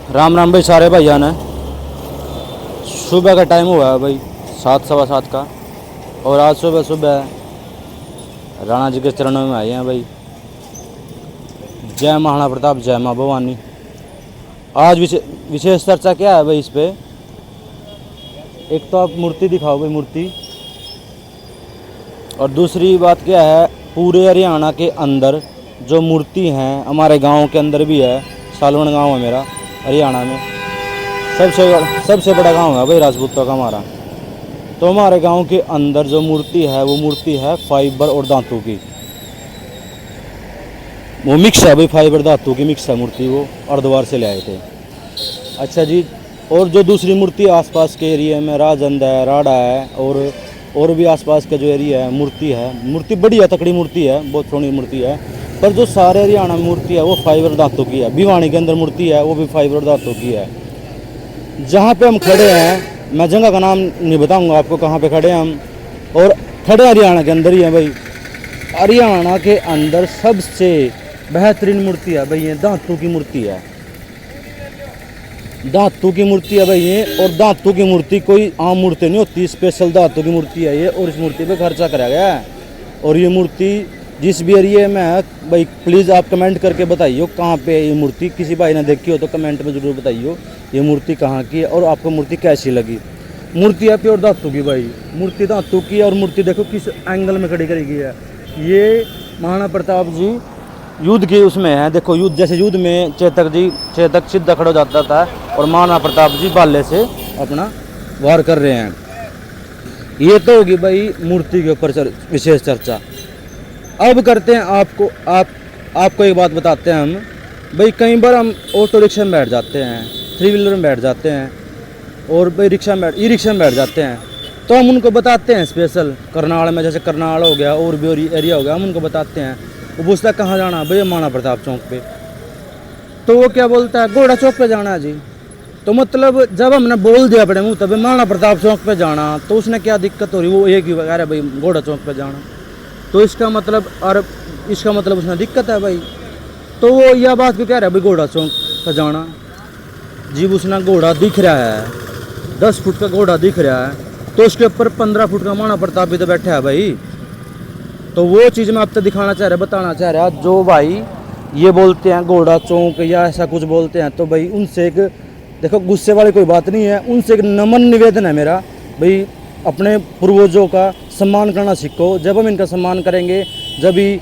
राम राम भाई सारे भाइयों ने। सुबह का टाइम हुआ है भाई 7 सवा 7 का। और आज सुबह सुबह राणा जी के चरणों में आए हैं भाई। जय महाराणा प्रताप, जय माँ भवानी। आज विशेष चर्चा क्या है भाई इस पे। एक तो आप मूर्ति दिखाओ भाई, मूर्ति। और दूसरी बात क्या है, पूरे हरियाणा के अंदर जो मूर्ति हैं, हमारे गांव के अंदर भी है। सालवन गांव है मेरा, हरियाणा में सबसे बड़ा गांव है भाई राजपूतों का हमारा। तो हमारे गांव के अंदर जो मूर्ति है वो मूर्ति है फाइबर और धातु की। वो मिक्स है भाई, फाइबर धातु की मिक्स है मूर्ति। वो अर्धवार से ले आए थे। अच्छा जी। और जो दूसरी मूर्ति आसपास के एरिया में राजंद है, राड़ा है, और भी आसपास का जो एरिया है मूर्ति बड़ी है, तकड़ी मूर्ति है, बहुत सोहनी मूर्ति है। पर जो सारे हरियाणा में मूर्ति है वो फाइबर धातु की है। भिवानी के अंदर मूर्ति है वो भी फाइबर धातु की है। जहाँ पे हम खड़े हैं, मैं जगह का नाम नहीं बताऊंगा आपको कहाँ पे खड़े हैं हम, और खड़े हरियाणा के अंदर ही है भाई। हरियाणा के अंदर सबसे बेहतरीन मूर्ति है भाई ये धातु की मूर्ति है। धातु की मूर्ति है भाई ये। और धातु की मूर्ति कोई आम मूर्ति नहीं होती, स्पेशल धातु की मूर्ति है ये। और इस मूर्ति पे खर्चा करा गया है। और ये मूर्ति जिस भी एरिया में है भाई, प्लीज़ आप कमेंट करके बताइए कहाँ पे ये मूर्ति। किसी भाई ने देखी हो तो कमेंट में ज़रूर बताइए ये मूर्ति कहाँ की है और आपको मूर्ति कैसी लगी। मूर्ति है प्योर धातु की भाई, मूर्ति धातु की। और मूर्ति देखो किस एंगल में खड़ी करी गई है। ये महाराणा प्रताप जी युद्ध के उसमें है। देखो युद्ध, जैसे युद्ध में चेतक सीधा खड़ा हो जाता था और महाराणा प्रताप जी बाले से अपना वार कर रहे हैं। ये तो होगी भाई मूर्ति के ऊपर विशेष चर्चा। अब करते हैं आपको एक बात बताते हैं हम भाई। कई बार हम ऑटो रिक्शा में बैठ जाते हैं, 3 व्हीलर में बैठ जाते हैं, और भाई ई रिक्शा में बैठ जाते हैं। तो हम उनको बताते हैं स्पेशल करनाल में, जैसे करनाल हो गया और भी एरिया हो गया, हम उनको बताते हैं। वो पूछता है कहाँ जाना भैया, महाराणा प्रताप चौक पे। तो वो क्या बोलता है, घोड़ा चौक पे जाना है जी। तो मतलब जब हमने बोल दिया अपने मुँह तब महाराणा प्रताप चौक पे जाना, तो उसने क्या दिक्कत हो रही, वो एक ही कह रहा भाई घोड़ा चौक पे जाना। तो इसका मतलब उसमें दिक्कत है भाई। तो वो यह बात क्यों कह रहा है भाई घोड़ा चौक पर जाना। जी उसने घोड़ा दिख रहा है, 10 फुट का घोड़ा दिख रहा है, तो उसके ऊपर 15 फुट का महाराणा प्रताप भी तो बैठा है भाई। तो वो चीज़ मैं आपको दिखाना चाह रहा, बताना चाह रहा। जो भाई ये बोलते हैं घोड़ा चौक या ऐसा कुछ बोलते हैं, तो भाई उनसे एक देखो, गुस्से वाली कोई बात नहीं है, उनसे एक नमन निवेदन है मेरा भाई। अपने पूर्वजों का सम्मान करना सीखो। जब हम इनका सम्मान करेंगे जब ही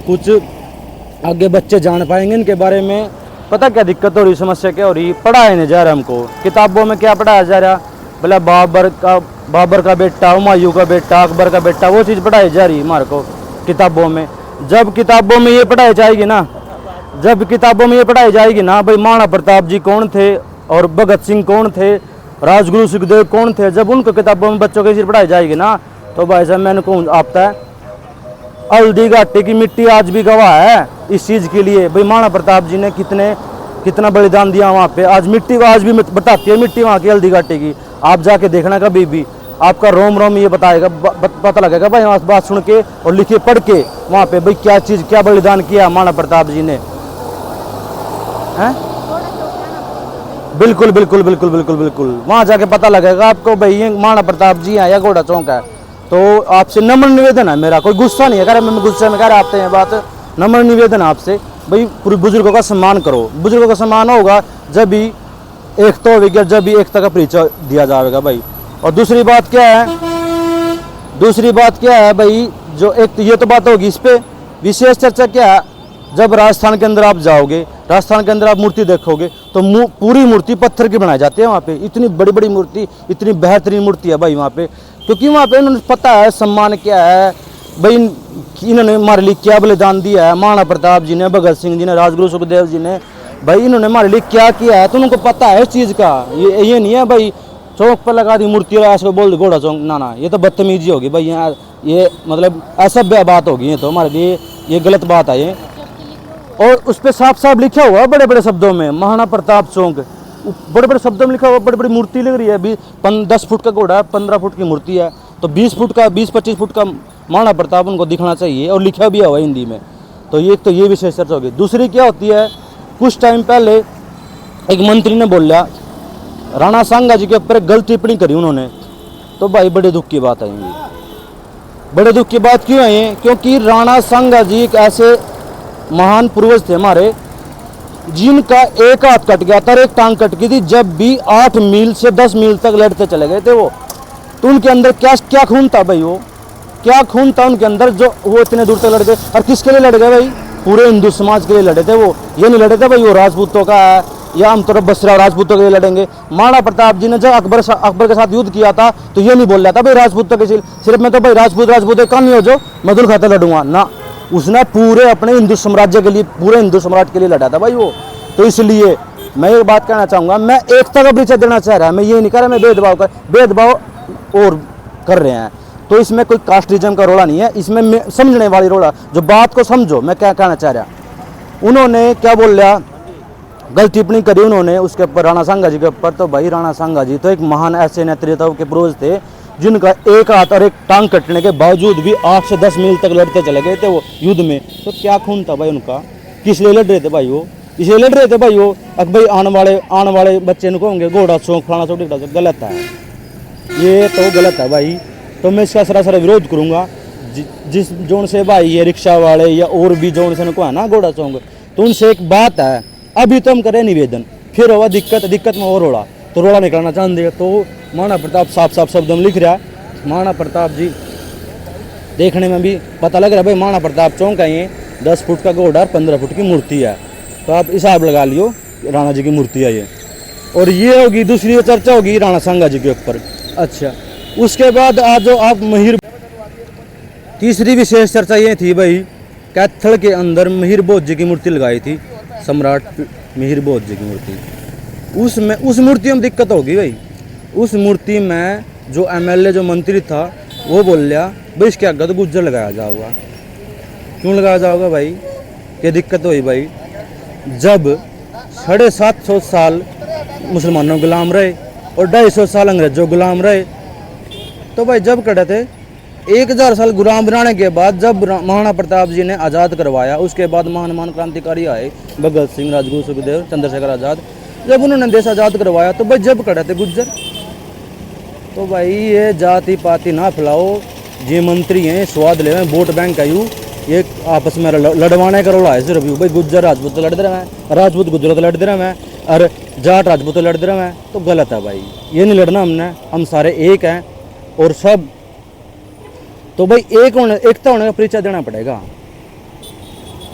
कुछ आगे बच्चे जान पाएंगे इनके बारे में। पता क्या दिक्कत हो रही, समस्या क्या हो रही, पढ़ाया नहीं जा रहा हमको। किताबों में क्या पढ़ाया जा रहा, बोला बाबर का बेटा, हुमायूं का बेटा, अकबर का बेटा, वो चीज़ पढ़ाई जा रही हमारे को किताबों में। जब किताबों में ये पढ़ाई जाएगी ना भाई महाराणा प्रताप जी कौन थे और भगत सिंह कौन थे, राजगुरु सुखदेव कौन थे, जब उनको किताबों में बच्चों की चीज़ पढ़ाई जाएगी ना, तो भाई साहब मैंने कौन आपता है, हल्दी घाटी की मिट्टी आज भी गवाह है इस चीज़ के लिए भाई। महाराणा प्रताप जी ने कितना बलिदान दिया वहाँ पे। आज मिट्टी आज भी बताती है मिट्टी वहाँ की, हल्दी घाटी की। आप जाके देखना कभी भी, आपका रोम रोम ये बताएगा, पता लगेगा भाई वहाँ बात सुन के और लिखे पढ़ के वहाँ पे भाई क्या बलिदान किया महाराणा प्रताप जी ने। हैं बिल्कुल वहाँ जाके पता लगेगा आपको भाई ये महाराणा प्रताप जी हैं या घोड़ा चौक है। तो आपसे नम्र निवेदन है मेरा, कोई गुस्सा नहीं है, कह मैं गुस्से में कह रहे आते हैं बात। नम्र निवेदन है आपसे भाई, पूरे बुजुर्गों का सम्मान करो। बुजुर्गों का सम्मान होगा जब भी एकता होगी, जब भी एकता का परिचय दिया जाएगा भाई। और दूसरी बात क्या है भाई, जो एक ये तो बात होगी। इस पे विशेष चर्चा क्या है, जब राजस्थान के अंदर आप जाओगे, राजस्थान के अंदर आप मूर्ति देखोगे तो पूरी मूर्ति पत्थर की बनाई जाती है वहाँ पे। इतनी बड़ी मूर्ति, इतनी बेहतरीन मूर्ति है भाई वहाँ पे। क्योंकि वहाँ पे इन्होंने पता है सम्मान क्या है भाई, इन्होंने हमारे लिए क्या बलिदान दिया है। महाराणा प्रताप जी ने, भगत सिंह जी ने, राजगुरु सुखदेव जी ने भाई, इन्होंने हमारे लिए क्या किया है, तो उनको पता है इस चीज़ का। ये नहीं है भाई चौक पर लगा दी मूर्ति और ऐसे बोल दो घोड़ा चौक, ना ये तो बदतमीजी होगी भाई। ये मतलब असभ्य बात होगी, ये तो हमारे लिए ये गलत बात है ये। और उस पर साफ लिखा हुआ है बड़े शब्दों में महाराणा प्रताप चौक, बड़े शब्दों में लिखा हुआ, बड़ी बड़ी मूर्ति लग रही है। 10 फुट का घोड़ा है, 15 फुट की मूर्ति है, तो 20-25 फुट का महाराणा प्रताप उनको दिखना चाहिए, और लिखा भी हुआ हिंदी में। तो ये विशेष चर्चा होगी। दूसरी क्या होती है, कुछ टाइम पहले एक मंत्री ने बोला राणा सांगा जी के ऊपर गलत टिप्पणी करी उन्होंने, तो भाई बड़े दुख की बात है ये। बड़े दुख की बात क्यों है ये? क्योंकि राणा सांगा जी एक ऐसे महान पूर्वज थे हमारे, जिनका एक हाथ कट गया था और एक टांग कट गई थी, जब भी 8 मील से 10 मील तक लड़ते चले गए थे वो। तो उनके अंदर क्या क्या खून था भाई, वो क्या खून था उनके अंदर जो वो इतने दूर तक लड़ गए। और किसके लिए लड़ गए भाई? पूरे हिंदू समाज के लिए लड़े थे वो। ये नहीं लड़े थे भाई वो राजपूतों का है या हम तो बसरा राजपूतों के लिए लड़ेंगे। महाराणा प्रताप जी ने जब अकबर के साथ युद्ध किया था तो ये नहीं बोल रहा था भाई राजपूतों के सिर्फ मैं तो भाई राजपूत कम नहीं हो जो मैं दुल खाता लड़ूंगा ना। उसने पूरे अपने हिंदू साम्राज्य के लिए, पूरे हिंदू सम्राट के लिए लड़ा था भाई वो। तो इसलिए मैं एक बात कहना चाहूँगा, मैं एकता का परिचय देना चाह रहा है, मैं ये नहीं कह रहा मैं भेदभाव और कर रहे हैं। तो इसमें कोई कास्टिज्म का रोला नहीं है, इसमें समझने वाली रोला, जो बात को समझो मैं क्या कहना चाह रहा। उन्होंने क्या बोल रहा, गलत टिप्पणी करी उन्होंने उसके ऊपर, राणा सांगा जी के ऊपर। तो भाई राणा सांगा जी तो एक महान ऐसे नेतृत्व के पुरुष थे, जिनका एक हाथ और एक टांग कटने के बावजूद भी 8 से 10 मील तक लड़ते चले गए थे वो युद्ध में। तो क्या खून था भाई उनका, किस लिए लड़ रहे थे भाई वो? इसलिए लड़ रहे थे भाई वो। अब भाई आने वाले बच्चे को होंगे घोड़ा चौंक फलाना चौक टिकटा, गलत है ये, तो गलत है भाई। तो मैं इसका सरासर विरोध करूंगा। जिस जोन से भाई ये रिक्शा वाले या और भी जोन से को है ना घोड़ा चौंक, तो उनसे एक बात है, अभी तो हम करें निवेदन, फिर होगा दिक्कत में और रोड़ा, तो रोड़ा निकालना चाहते। तो महाराणा प्रताप साफ शब्द में लिख रहा है, महाराणा प्रताप जी देखने में भी पता लग रहा है भाई महाराणा प्रताप चौंक है ये 10 फुट का घोड़ा और 15 फुट की मूर्ति है। तो आप हिसाब लगा लियो, राणा जी की मूर्ति है ये। और ये होगी दूसरी चर्चा होगी राणा सांगा जी के ऊपर। अच्छा, उसके बाद आज जो आप तीसरी विशेष चर्चा ये थी भाई, कैथल के अंदर मिहिर बोध जी की मूर्ति लगाई थी, सम्राट मिहिर बोध जी की मूर्ति। उसमें उस मूर्ति में दिक्कत होगी भाई। उस मूर्ति में जो एमएलए जो मंत्री था वो बोल लिया भाई इसके आगे तो गुज्जर लगाया जाओगा। क्यों लगाया जाओगा भाई? क्या दिक्कत हुई भाई? जब 750 साल मुसलमानों गुलाम रहे और 250 साल अंग्रेजों गुलाम रहे, तो भाई जब कटे थे 1000 साल गुलाम बनाने के बाद जब महाराणा प्रताप जी ने आज़ाद करवाया, उसके बाद महान क्रांतिकारी आए भगत सिंह, राजगुरु, सुखदेव, चंद्रशेखर आज़ाद, जब उन्होंने देश आज़ाद करवाया तो भाई जब कटे थे गुज्जर। तो भाई ये जाति पाति ना फैलाओ, ये मंत्री हैं स्वाद ले वोट बैंक आयु, ये आपस में लड़वाने का रोला है सिर्फ भाई। गुज्जर राजपूत तो लड़ते रहे, राजपूत गुज्जर तो लड़ते रहे, और जाट राजपूत तो लड़ते रहे, तो गलत है भाई, ये नहीं लड़ना हमने। हम सारे एक हैं और सब, तो भाई एकता होने का परिचय देना पड़ेगा।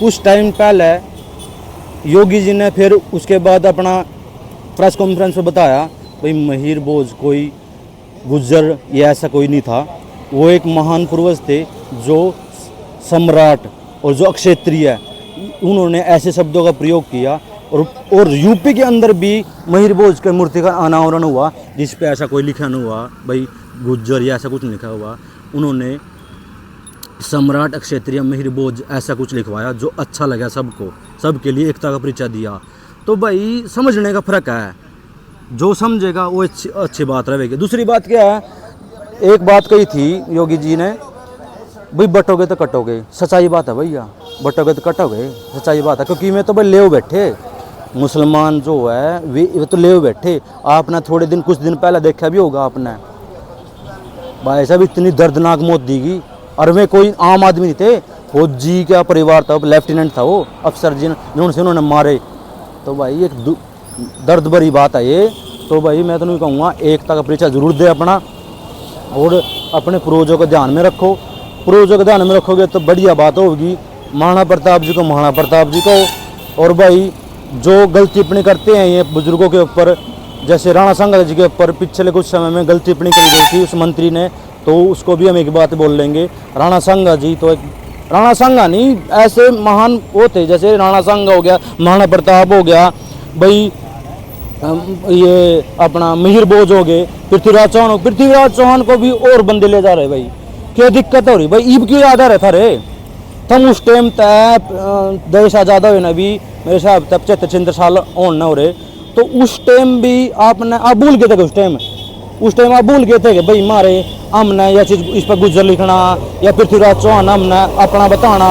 कुछ टाइम पहले योगी जी ने फिर उसके बाद अपना प्रेस कॉन्फ्रेंस में बताया भाई मिहिर बोध कोई गुज्जर या ऐसा कोई नहीं था, वो एक महान पूर्वज थे जो सम्राट और जो अक्षेत्रीय है, उन्होंने ऐसे शब्दों का प्रयोग किया। और यूपी के अंदर भी मिहिर बोध की मूर्ति का अनावरण हुआ, जिस पे ऐसा कोई लिखा नहीं हुआ भाई गुज्जर या ऐसा कुछ नहीं लिखा हुआ। उन्होंने सम्राट अक्षेत्रीय मिहिर बोध ऐसा कुछ लिखवाया जो अच्छा लगा सबको, सबके लिए एकता का परिचय दिया। तो भाई समझने का फ़र्क है, जो समझेगा वो अच्छी बात रहेगी। दूसरी बात क्या है, एक बात कही थी योगी जी ने भाई बटोगे तो कटोगे, सच्चाई बात है भैया, बटोगे तो कटोगे, सच्चाई बात है। क्योंकि मैं तो भाई ले बैठे मुसलमान जो है वे तो ले बैठे। आपने थोड़े दिन कुछ दिन पहले देखा भी होगा आपने, भाई साहब इतनी दर्दनाक मौत दी गई, और वे कोई आम आदमी नहीं थे, फौजी का परिवार था, लेफ्टिनेंट था वो अफसर जिनसे उन्होंने मारे। तो भाई एक दर्द भरी बात है ये। तो भाई मैं तो नहीं कहूँगा एकता का परिचय जरूर दे अपना, और अपने पूर्वजों को ध्यान में रखो। पूर्वजों को ध्यान में रखोगे तो बढ़िया बात होगी। महाराणा प्रताप जी को महाराणा प्रताप जी को, और भाई जो गलत टिप्पणी करते हैं ये बुजुर्गों के ऊपर, जैसे राणा सांगा जी के ऊपर पिछले कुछ समय में गलत टिप्पणी करी गई थी उस मंत्री ने, तो उसको भी हम एक बात बोल लेंगे। राणा सांगा जी तो एक राणा सांगा नहीं, ऐसे महान वो थे, जैसे राणा सांगा हो गया, महाराणा प्रताप हो गया भाई, ये अपना मिहिर बोध हो गए, पृथ्वीराज चौहान को भी और बंदे ले जा रहे भाई। क्या दिक्कत हो रही भाई, ईब क्यों याद आ रहे था रे तुम उस टाइम तक देश आज़ाद हुए ना भी मेरे हिसाब तक 75 साल और न हो रहे, तो उस टाइम भी आपने आप भूल गए थे, उस टाइम आप भूल गए थे कि भाई मारे हमने यह चीज़ इस पर गुज्जर लिखना या पृथ्वीराज चौहान हमने अपना बताना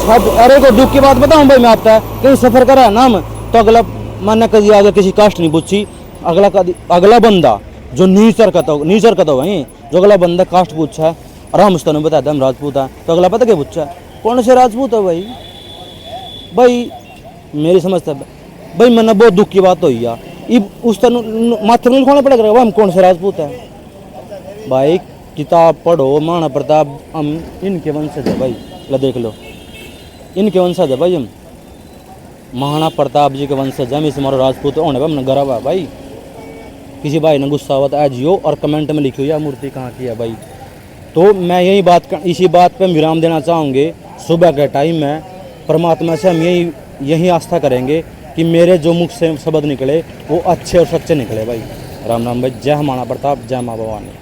सब। अरे को दुख की बात बताऊं भाई मैं आपका, कहीं सफ़र करा है ना हम, तो अगला मैंने कभी आगे किसी कास्ट नहीं पूछी। अगला बंदा जो नीचर का तो वही जो अगला बंदा कास्ट पूछा है और हम उसने बताया था हम राजपूत हैं, तो अगला पता क्या पूछा है, कौन से राजपूत है भाई। भाई मेरी समझ था भाई, मैंने बहुत दुख की बात हुई यार, उस तरह माथे नहीं खोलना पड़ेगा हम कौन से राजपूत है। भाई किताब पढ़ो, महाराणा प्रताप हम इनके वंशज है भाई, देख लो इनके वंशज है भाई, हम महाराणा प्रताप जी के वंशज हम, इस हमारा राजपूत होने पर हमने गर्व है भाई। किसी भाई ने गुस्सा हुआ तो जियो और कमेंट में लिखियो यह मूर्ति कहाँ की है भाई। तो मैं इसी बात पे विराम देना चाहूँगे। सुबह के टाइम में परमात्मा से हम यही आस्था करेंगे कि मेरे जो मुख से शब्द निकले वो अच्छे और सच्चे निकले भाई। राम राम भाई, जय महाराणा प्रताप, जय माँ भवानी।